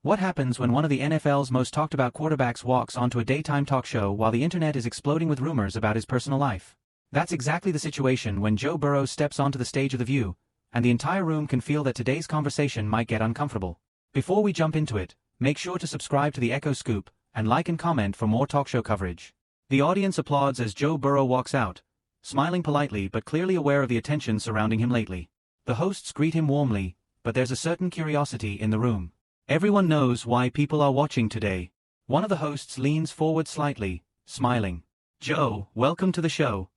What happens when one of the NFL's most talked about quarterbacks walks onto a daytime talk show while the internet is exploding with rumors about his personal life? That's exactly the situation when Joe Burrow steps onto the stage of The View, and the entire room can feel that today's conversation might get uncomfortable. Before we jump into it, make sure to subscribe to the Echo Scoop and like and comment for more talk show coverage. The audience applauds as Joe Burrow walks out, smiling politely but clearly aware of the attention surrounding him lately. The hosts greet him warmly, but there's a certain curiosity in the room. Everyone knows why people are watching today. One of the hosts leans forward slightly, smiling. "Joe, welcome to the show."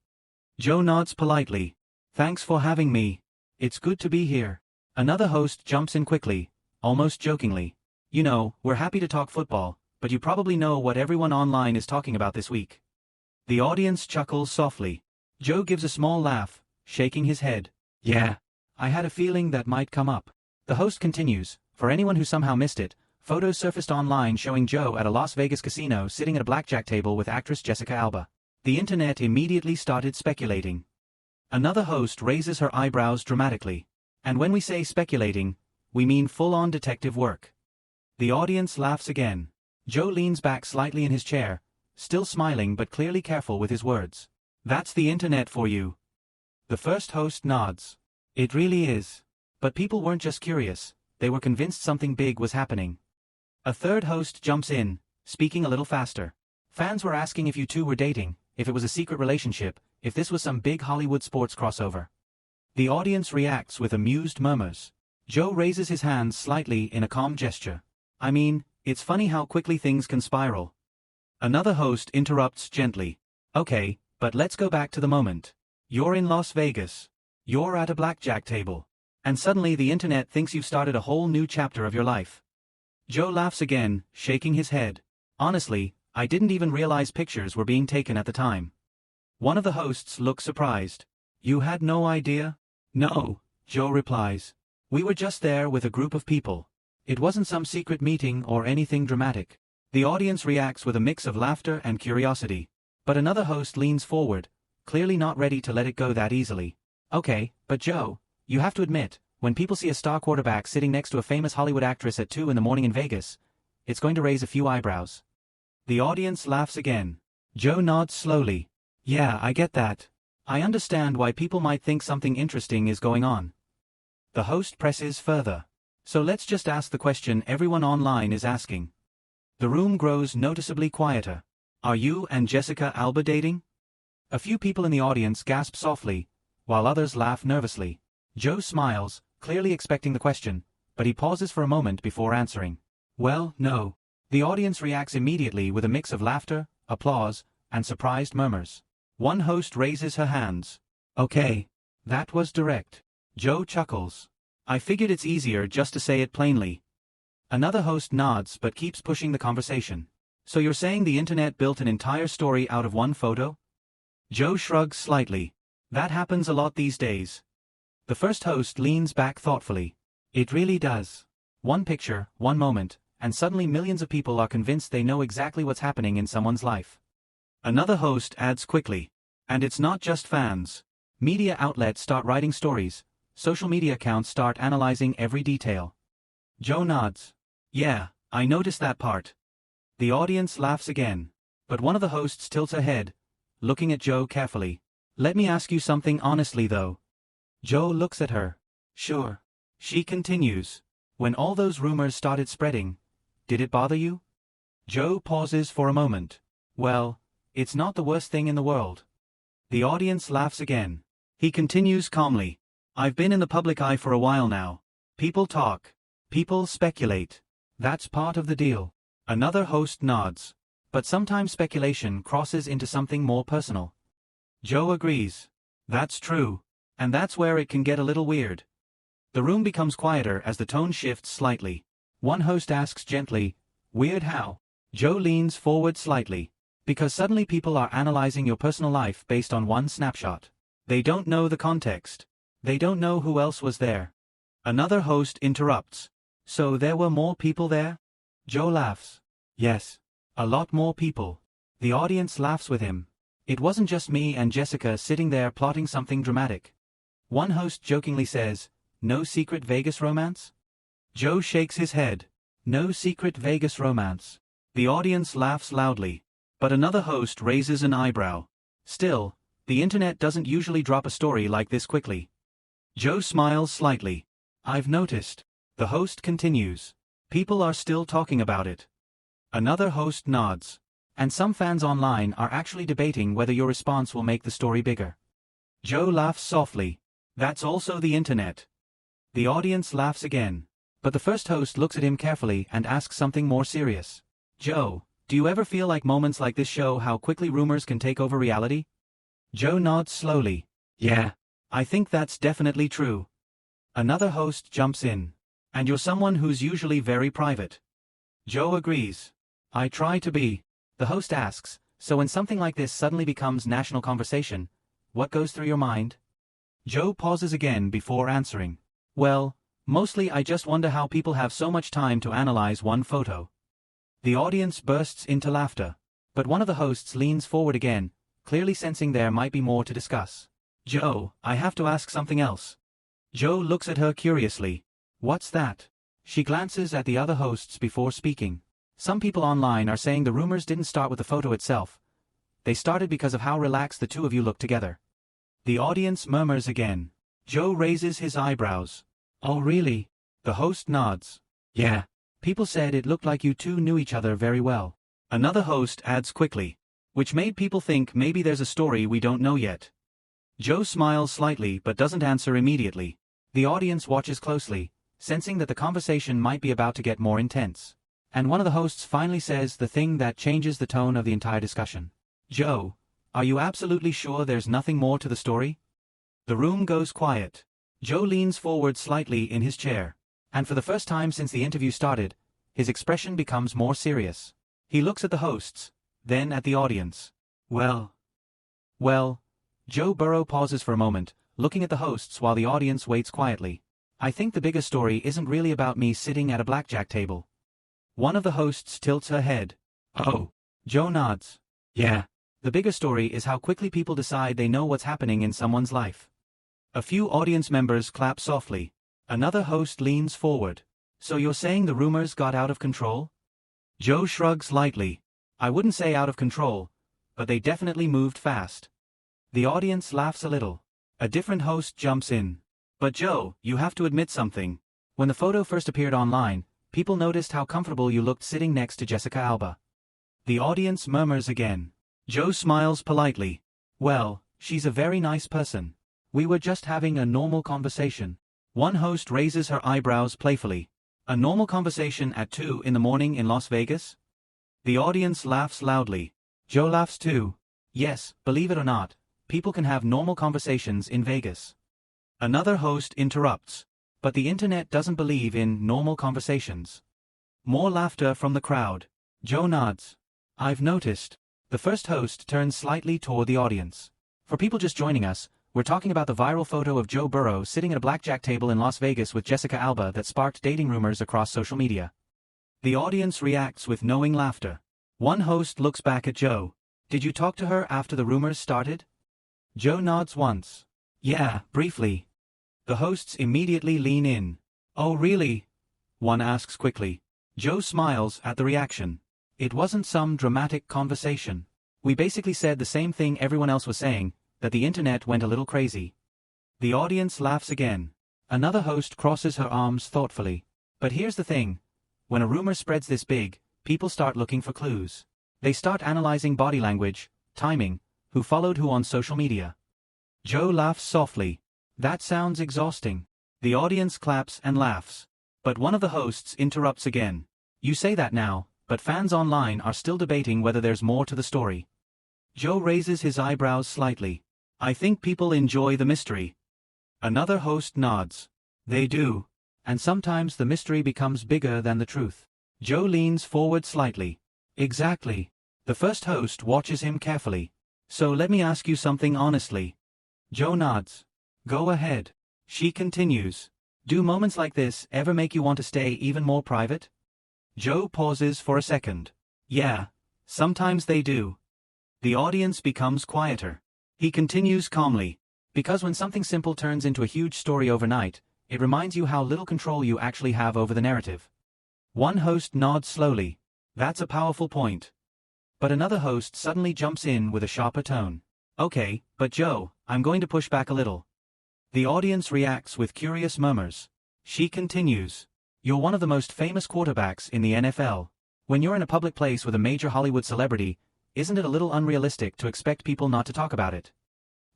Joe nods politely. "Thanks for having me. It's good to be here." Another host jumps in quickly, almost jokingly. "You know, we're happy to talk football, but you probably know what everyone online is talking about this week." The audience chuckles softly. Joe gives a small laugh, shaking his head. "Yeah, I had a feeling that might come up." The host continues. For anyone who somehow missed it, photos surfaced online showing Joe at a Las Vegas casino sitting at a blackjack table with actress Jessica Alba. The internet immediately started speculating. Another host raises her eyebrows dramatically. And when we say speculating, we mean full-on detective work. The audience laughs again. Joe leans back slightly in his chair, still smiling but clearly careful with his words. "That's the internet for you." The first host nods. "It really is." But people weren't just curious. They were convinced something big was happening. A third host jumps in, speaking a little faster. "Fans were asking if you two were dating, if it was a secret relationship, if this was some big Hollywood sports crossover." The audience reacts with amused murmurs. Joe raises his hands slightly in a calm gesture. "I mean, it's funny how quickly things can spiral." Another host interrupts gently. "Okay, but let's go back to the moment. You're in Las Vegas. You're at a blackjack table. And suddenly the internet thinks you've started a whole new chapter of your life." Joe laughs again, shaking his head. "Honestly, I didn't even realize pictures were being taken at the time." One of the hosts looks surprised. "You had no idea?" "No," Joe replies. "We were just there with a group of people. It wasn't some secret meeting or anything dramatic." The audience reacts with a mix of laughter and curiosity. But another host leans forward, clearly not ready to let it go that easily. "Okay, but Joe, you have to admit, when people see a star quarterback sitting next to a famous Hollywood actress at 2 in the morning in Vegas, it's going to raise a few eyebrows." The audience laughs again. Joe nods slowly. "Yeah, I get that. I understand why people might think something interesting is going on." The host presses further. "So let's just ask the question everyone online is asking." The room grows noticeably quieter. "Are you and Jessica Alba dating?" A few people in the audience gasp softly, while others laugh nervously. Joe smiles, clearly expecting the question, but he pauses for a moment before answering. "Well, no." The audience reacts immediately with a mix of laughter, applause, and surprised murmurs. One host raises her hands. "Okay. That was direct." Joe chuckles. "I figured it's easier just to say it plainly." Another host nods but keeps pushing the conversation. "So you're saying the internet built an entire story out of one photo?" Joe shrugs slightly. "That happens a lot these days." The first host leans back thoughtfully. "It really does. One picture, one moment, and suddenly millions of people are convinced they know exactly what's happening in someone's life." Another host adds quickly. "And it's not just fans. Media outlets start writing stories. Social media accounts start analyzing every detail." Joe nods. "Yeah, I noticed that part." The audience laughs again. But one of the hosts tilts her head, looking at Joe carefully. "Let me ask you something honestly though." Joe looks at her. "Sure." She continues. "When all those rumors started spreading, did it bother you?" Joe pauses for a moment. "Well, it's not the worst thing in the world." The audience laughs again. He continues calmly. "I've been in the public eye for a while now. People talk. People speculate. That's part of the deal." Another host nods. "But sometimes speculation crosses into something more personal." Joe agrees. "That's true. And that's where it can get a little weird." The room becomes quieter as the tone shifts slightly. One host asks gently, "Weird how?" Joe leans forward slightly. "Because suddenly people are analyzing your personal life based on one snapshot. They don't know the context. They don't know who else was there." Another host interrupts. "So there were more people there?" Joe laughs. "Yes. A lot more people." The audience laughs with him. "It wasn't just me and Jessica sitting there plotting something dramatic." One host jokingly says, "No secret Vegas romance?" Joe shakes his head. No secret Vegas romance. The audience laughs loudly. But another host raises an eyebrow. Still, the internet doesn't usually drop a story like this quickly. Joe smiles slightly. I've noticed. The host continues. People are still talking about it. Another host nods. And some fans online are actually debating whether your response will make the story bigger. Joe laughs softly. That's also the internet. The audience laughs again. But the first host looks at him carefully and asks something more serious. Joe, do you ever feel like moments like this show how quickly rumors can take over reality? Joe nods slowly. Yeah. I think that's definitely true. Another host jumps in. And you're someone who's usually very private. Joe agrees. I try to be. The host asks, so when something like this suddenly becomes national conversation, what goes through your mind? Joe pauses again before answering. Well, mostly I just wonder how people have so much time to analyze one photo. The audience bursts into laughter, but one of the hosts leans forward again, clearly sensing there might be more to discuss. Joe, I have to ask something else. Joe looks at her curiously. What's that? She glances at the other hosts before speaking. Some people online are saying the rumors didn't start with the photo itself. They started because of how relaxed the two of you look together. The audience murmurs again. Joe raises his eyebrows. Oh really? The host nods. Yeah. People said it looked like you two knew each other very well. Another host adds quickly. Which made people think maybe there's a story we don't know yet. Joe smiles slightly but doesn't answer immediately. The audience watches closely, sensing that the conversation might be about to get more intense. And one of the hosts finally says the thing that changes the tone of the entire discussion. Joe, are you absolutely sure there's nothing more to the story? The room goes quiet. Joe leans forward slightly in his chair. And for the first time since the interview started, his expression becomes more serious. He looks at the hosts, then at the audience. Well, Joe Burrow pauses for a moment, looking at the hosts while the audience waits quietly. I think the bigger story isn't really about me sitting at a blackjack table. One of the hosts tilts her head. Oh. Joe nods. Yeah. The bigger story is how quickly people decide they know what's happening in someone's life. A few audience members clap softly. Another host leans forward. So you're saying the rumors got out of control? Joe shrugs lightly. I wouldn't say out of control, but they definitely moved fast. The audience laughs a little. A different host jumps in. But Joe, you have to admit something. When the photo first appeared online, people noticed how comfortable you looked sitting next to Jessica Alba. The audience murmurs again. Joe smiles politely. Well, she's a very nice person. We were just having a normal conversation. One host raises her eyebrows playfully. A normal conversation at 2 in the morning in Las Vegas? The audience laughs loudly. Joe laughs too. Yes, believe it or not, people can have normal conversations in Vegas. Another host interrupts. But the internet doesn't believe in normal conversations. More laughter from the crowd. Joe nods. I've noticed. The first host turns slightly toward the audience. For people just joining us, we're talking about the viral photo of Joe Burrow sitting at a blackjack table in Las Vegas with Jessica Alba that sparked dating rumors across social media. The audience reacts with knowing laughter. One host looks back at Joe. Did you talk to her after the rumors started? Joe nods once. Yeah, briefly. The hosts immediately lean in. Oh really? One asks quickly. Joe smiles at the reaction. It wasn't some dramatic conversation. We basically said the same thing everyone else was saying, that the internet went a little crazy. The audience laughs again. Another host crosses her arms thoughtfully. But here's the thing. When a rumor spreads this big, people start looking for clues. They start analyzing body language, timing, who followed who on social media. Joe laughs softly. That sounds exhausting. The audience claps and laughs. But one of the hosts interrupts again. You say that now, but fans online are still debating whether there's more to the story. Joe raises his eyebrows slightly. I think people enjoy the mystery. Another host nods. They do. And sometimes the mystery becomes bigger than the truth. Joe leans forward slightly. Exactly. The first host watches him carefully. So let me ask you something honestly. Joe nods. Go ahead. She continues. Do moments like this ever make you want to stay even more private? Joe pauses for a second. Yeah, sometimes they do. The audience becomes quieter. He continues calmly. Because when something simple turns into a huge story overnight, it reminds you how little control you actually have over the narrative. One host nods slowly. That's a powerful point. But another host suddenly jumps in with a sharper tone. Okay, but Joe, I'm going to push back a little. The audience reacts with curious murmurs. She continues. You're one of the most famous quarterbacks in the NFL. When you're in a public place with a major Hollywood celebrity, isn't it a little unrealistic to expect people not to talk about it?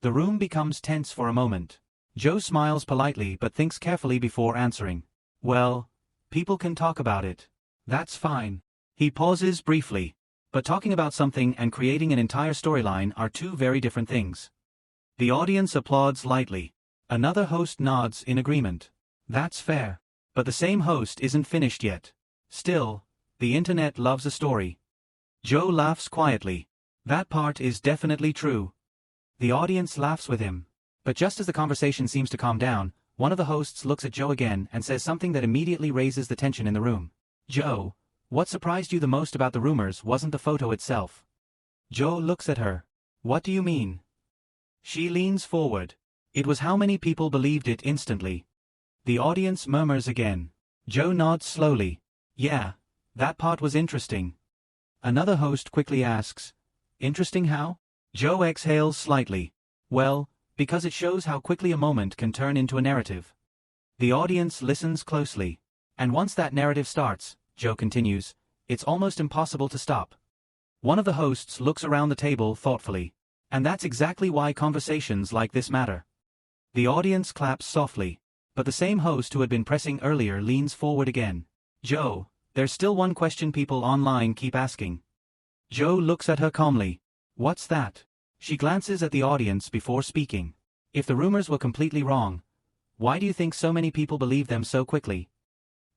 The room becomes tense for a moment. Joe smiles politely but thinks carefully before answering. Well, people can talk about it. That's fine. He pauses briefly. But talking about something and creating an entire storyline are two very different things. The audience applauds lightly. Another host nods in agreement. That's fair. But the same host isn't finished yet. Still, the internet loves a story. Joe laughs quietly. That part is definitely true. The audience laughs with him. But just as the conversation seems to calm down, one of the hosts looks at Joe again and says something that immediately raises the tension in the room. Joe, what surprised you the most about the rumors wasn't the photo itself. Joe looks at her. What do you mean? She leans forward. It was how many people believed it instantly. The audience murmurs again. Joe nods slowly. Yeah, that part was interesting. Another host quickly asks, interesting how? Joe exhales slightly. Well, because it shows how quickly a moment can turn into a narrative. The audience listens closely. And once that narrative starts, Joe continues, it's almost impossible to stop. One of the hosts looks around the table thoughtfully. And that's exactly why conversations like this matter. The audience claps softly. But the same host who had been pressing earlier leans forward again. Joe, there's still one question people online keep asking. Joe looks at her calmly. What's that? She glances at the audience before speaking. If the rumors were completely wrong, why do you think so many people believe them so quickly?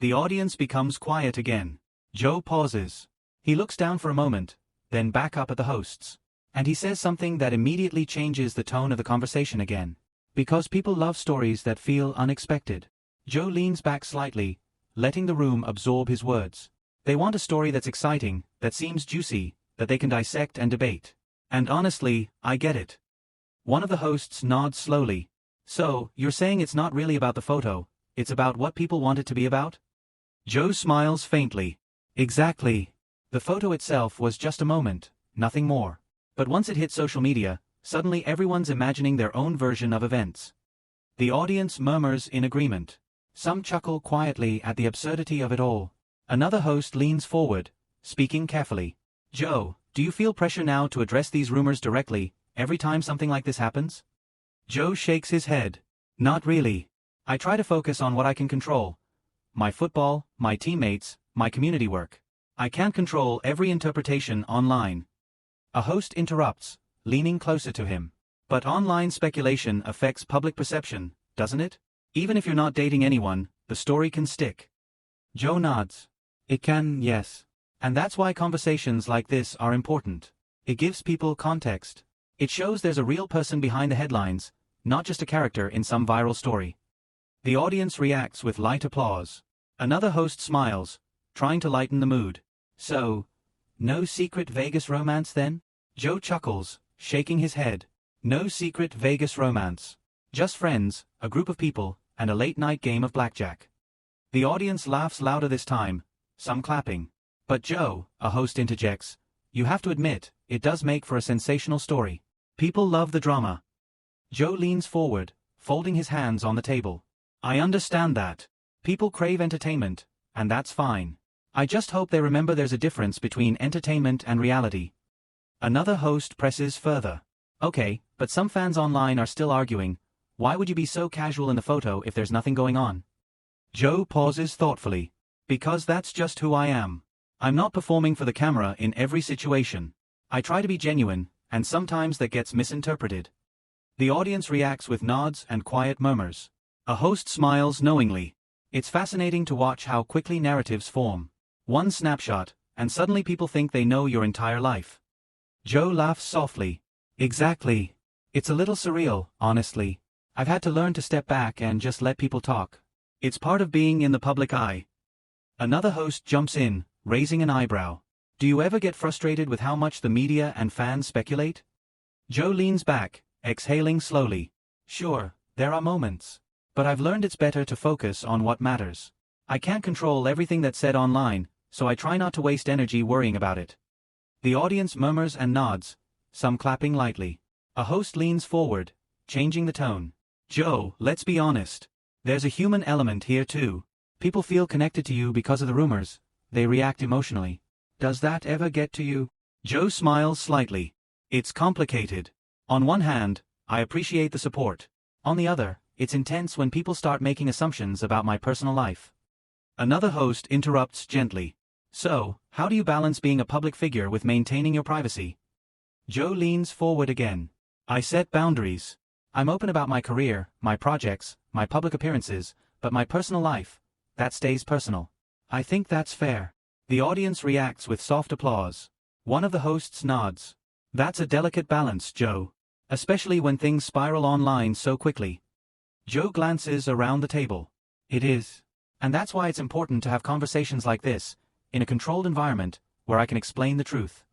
The audience becomes quiet again. Joe pauses. He looks down for a moment, then back up at the hosts. And he says something that immediately changes the tone of the conversation again. Because people love stories that feel unexpected. Joe leans back slightly, letting the room absorb his words. They want a story that's exciting, that seems juicy, that they can dissect and debate. And honestly, I get it. One of the hosts nods slowly. So, you're saying it's not really about the photo, it's about what people want it to be about? Joe smiles faintly. Exactly. The photo itself was just a moment, nothing more. But once it hit social media, suddenly everyone's imagining their own version of events. The audience murmurs in agreement. Some chuckle quietly at the absurdity of it all. Another host leans forward, speaking carefully. Joe, do you feel pressure now to address these rumors directly, every time something like this happens? Joe shakes his head. Not really. I try to focus on what I can control. My football, my teammates, my community work. I can't control every interpretation online. A host interrupts, leaning closer to him. But online speculation affects public perception, doesn't it? Even if you're not dating anyone, the story can stick. Joe nods. It can, yes. And that's why conversations like this are important. It gives people context. It shows there's a real person behind the headlines, not just a character in some viral story. The audience reacts with light applause. Another host smiles, trying to lighten the mood. So, no secret Vegas romance then? Joe chuckles, shaking his head. No secret Vegas romance. Just friends, a group of people, and a late-night game of blackjack. The audience laughs louder this time, some clapping. But Joe, a host interjects, you have to admit, it does make for a sensational story. People love the drama. Joe leans forward, folding his hands on the table. I understand that. People crave entertainment, and that's fine. I just hope they remember there's a difference between entertainment and reality. Another host presses further. Okay, but some fans online are still arguing. Why would you be so casual in the photo if there's nothing going on? Joe pauses thoughtfully. Because that's just who I am. I'm not performing for the camera in every situation. I try to be genuine, and sometimes that gets misinterpreted. The audience reacts with nods and quiet murmurs. A host smiles knowingly. It's fascinating to watch how quickly narratives form. One snapshot, and suddenly people think they know your entire life. Joe laughs softly. Exactly. It's a little surreal, honestly. I've had to learn to step back and just let people talk. It's part of being in the public eye. Another host jumps in, raising an eyebrow. Do you ever get frustrated with how much the media and fans speculate? Joe leans back, exhaling slowly. Sure, there are moments. But I've learned it's better to focus on what matters. I can't control everything that's said online, so I try not to waste energy worrying about it. The audience murmurs and nods, some clapping lightly. A host leans forward, changing the tone. Joe, let's be honest. There's a human element here too. People feel connected to you because of the rumors. They react emotionally. Does that ever get to you? Joe smiles slightly. It's complicated. On one hand, I appreciate the support. On the other, it's intense when people start making assumptions about my personal life. Another host interrupts gently. So, how do you balance being a public figure with maintaining your privacy? Joe leans forward again. I set boundaries. I'm open about my career, my projects, my public appearances, but my personal life, that stays personal. I think that's fair. The audience reacts with soft applause. One of the hosts nods. That's a delicate balance, Joe. Especially when things spiral online so quickly. Joe glances around the table. It is. And that's why it's important to have conversations like this, in a controlled environment, where I can explain the truth.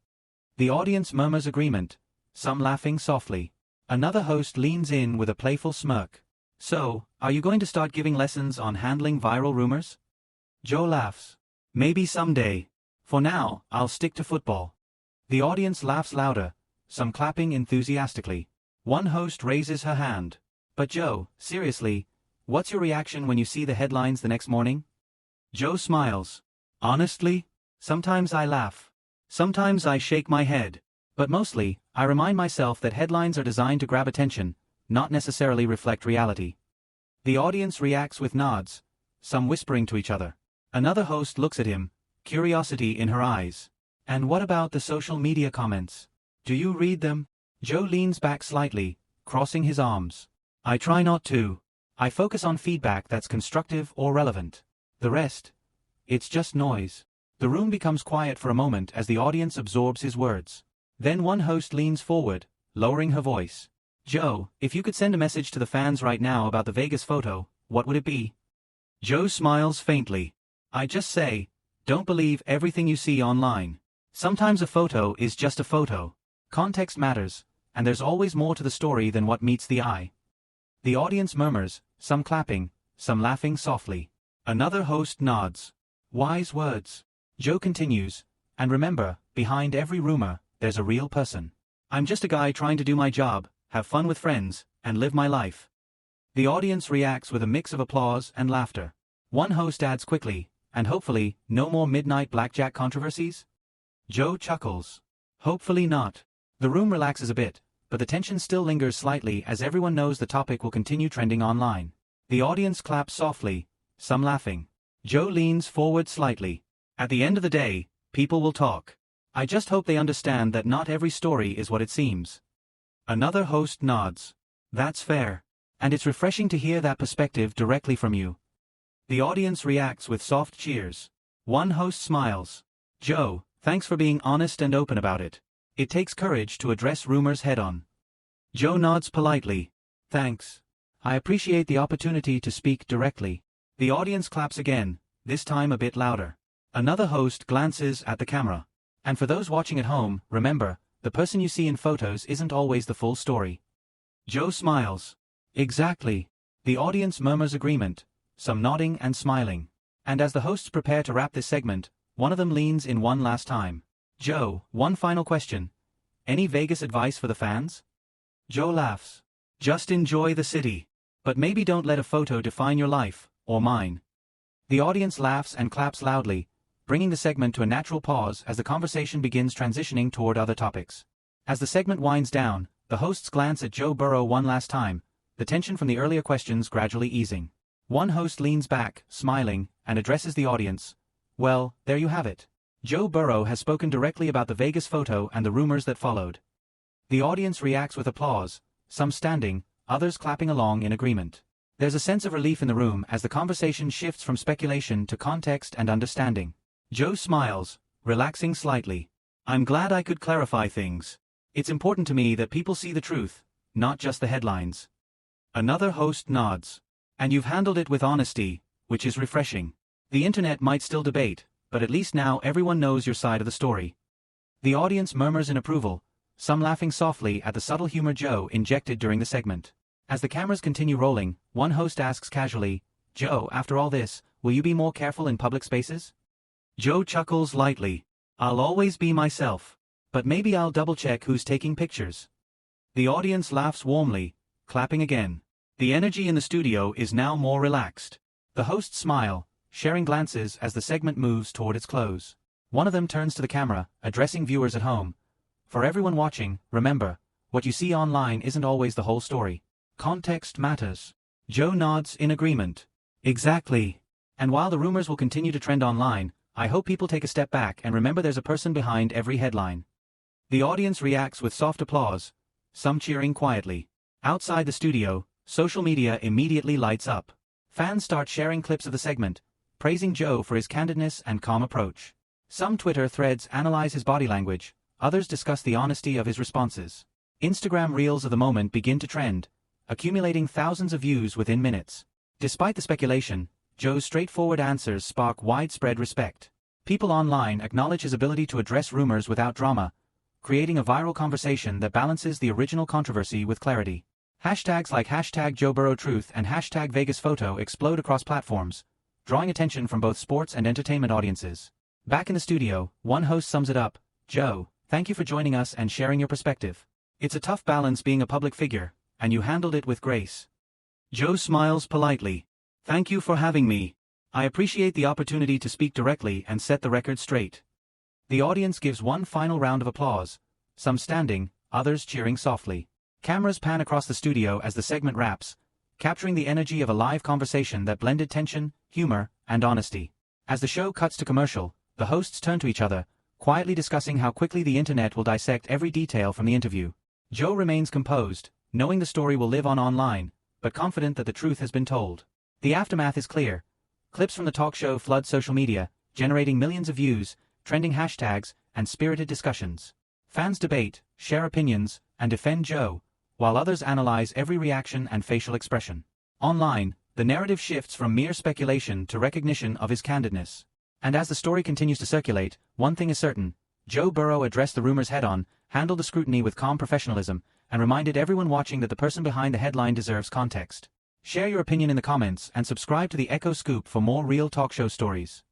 The audience murmurs agreement, some laughing softly. Another host leans in with a playful smirk. So, are you going to start giving lessons on handling viral rumors? Joe laughs. Maybe someday. For now, I'll stick to football. The audience laughs louder, some clapping enthusiastically. One host raises her hand. But Joe, seriously, what's your reaction when you see the headlines the next morning? Joe smiles. Honestly, sometimes I laugh. Sometimes I shake my head. But mostly, I remind myself that headlines are designed to grab attention, not necessarily reflect reality. The audience reacts with nods, some whispering to each other. Another host looks at him, curiosity in her eyes. And what about the social media comments? Do you read them? Joe leans back slightly, crossing his arms. I try not to. I focus on feedback that's constructive or relevant. The rest, it's just noise. The room becomes quiet for a moment as the audience absorbs his words. Then one host leans forward, lowering her voice. Joe, if you could send a message to the fans right now about the Vegas photo, what would it be? Joe smiles faintly. I just say, don't believe everything you see online. Sometimes a photo is just a photo. Context matters, and there's always more to the story than what meets the eye. The audience murmurs, some clapping, some laughing softly. Another host nods. Wise words. Joe continues, and remember, behind every rumor, there's a real person. I'm just a guy trying to do my job, have fun with friends, and live my life. The audience reacts with a mix of applause and laughter. One host adds quickly, and hopefully, no more midnight blackjack controversies? Joe chuckles. Hopefully not. The room relaxes a bit, but the tension still lingers slightly as everyone knows the topic will continue trending online. The audience claps softly, some laughing. Joe leans forward slightly. At the end of the day, people will talk. I just hope they understand that not every story is what it seems. Another host nods. That's fair. And it's refreshing to hear that perspective directly from you. The audience reacts with soft cheers. One host smiles. Joe, thanks for being honest and open about it. It takes courage to address rumors head-on. Joe nods politely. Thanks. I appreciate the opportunity to speak directly. The audience claps again, this time a bit louder. Another host glances at the camera. And for those watching at home, remember, the person you see in photos isn't always the full story. Joe smiles. Exactly. The audience murmurs agreement, some nodding and smiling. And as the hosts prepare to wrap this segment, one of them leans in one last time. Joe, one final question. Any Vegas advice for the fans? Joe laughs. Just enjoy the city. But maybe don't let a photo define your life, or mine. The audience laughs and claps loudly, bringing the segment to a natural pause as the conversation begins transitioning toward other topics. As the segment winds down, the hosts glance at Joe Burrow one last time, the tension from the earlier questions gradually easing. One host leans back, smiling, and addresses the audience. Well, there you have it. Joe Burrow has spoken directly about the Vegas photo and the rumors that followed. The audience reacts with applause, some standing, others clapping along in agreement. There's a sense of relief in the room as the conversation shifts from speculation to context and understanding. Joe smiles, relaxing slightly. I'm glad I could clarify things. It's important to me that people see the truth, not just the headlines. Another host nods. And you've handled it with honesty, which is refreshing. The internet might still debate, but at least now everyone knows your side of the story. The audience murmurs in approval, some laughing softly at the subtle humor Joe injected during the segment. As the cameras continue rolling, one host asks casually, Joe, after all this, will you be more careful in public spaces? Joe chuckles lightly. I'll always be myself. But maybe I'll double-check who's taking pictures. The audience laughs warmly, clapping again. The energy in the studio is now more relaxed. The hosts smile, sharing glances as the segment moves toward its close. One of them turns to the camera, addressing viewers at home. For everyone watching, remember, what you see online isn't always the whole story. Context matters. Joe nods in agreement. Exactly. And while the rumors will continue to trend online, I hope people take a step back and remember there's a person behind every headline. The audience reacts with soft applause, some cheering quietly. Outside the studio, social media immediately lights up. Fans start sharing clips of the segment, praising Joe for his candidness and calm approach. Some Twitter threads analyze his body language, others discuss the honesty of his responses. Instagram reels of the moment begin to trend, accumulating thousands of views within minutes. Despite the speculation, Joe's straightforward answers spark widespread respect. People online acknowledge his ability to address rumors without drama, creating a viral conversation that balances the original controversy with clarity. Hashtags like #JoeBurrowTruth and #VegasPhoto explode across platforms, drawing attention from both sports and entertainment audiences. Back in the studio, one host sums it up, "Joe, thank you for joining us and sharing your perspective. It's a tough balance being a public figure, and you handled it with grace." Joe smiles politely. "Thank you for having me. I appreciate the opportunity to speak directly and set the record straight." The audience gives one final round of applause, some standing, others cheering softly. Cameras pan across the studio as the segment wraps, capturing the energy of a live conversation that blended tension, humor, and honesty. As the show cuts to commercial, the hosts turn to each other, quietly discussing how quickly the internet will dissect every detail from the interview. Joe remains composed, knowing the story will live on online, but confident that the truth has been told. The aftermath is clear. Clips from the talk show flood social media, generating millions of views, trending hashtags, and spirited discussions. Fans debate, share opinions, and defend Joe, while others analyze every reaction and facial expression. Online, the narrative shifts from mere speculation to recognition of his candidness. And as the story continues to circulate, one thing is certain: Joe Burrow addressed the rumors head-on, handled the scrutiny with calm professionalism, and reminded everyone watching that the person behind the headline deserves context. Share your opinion in the comments and subscribe to the Echo Scoop for more real talk show stories.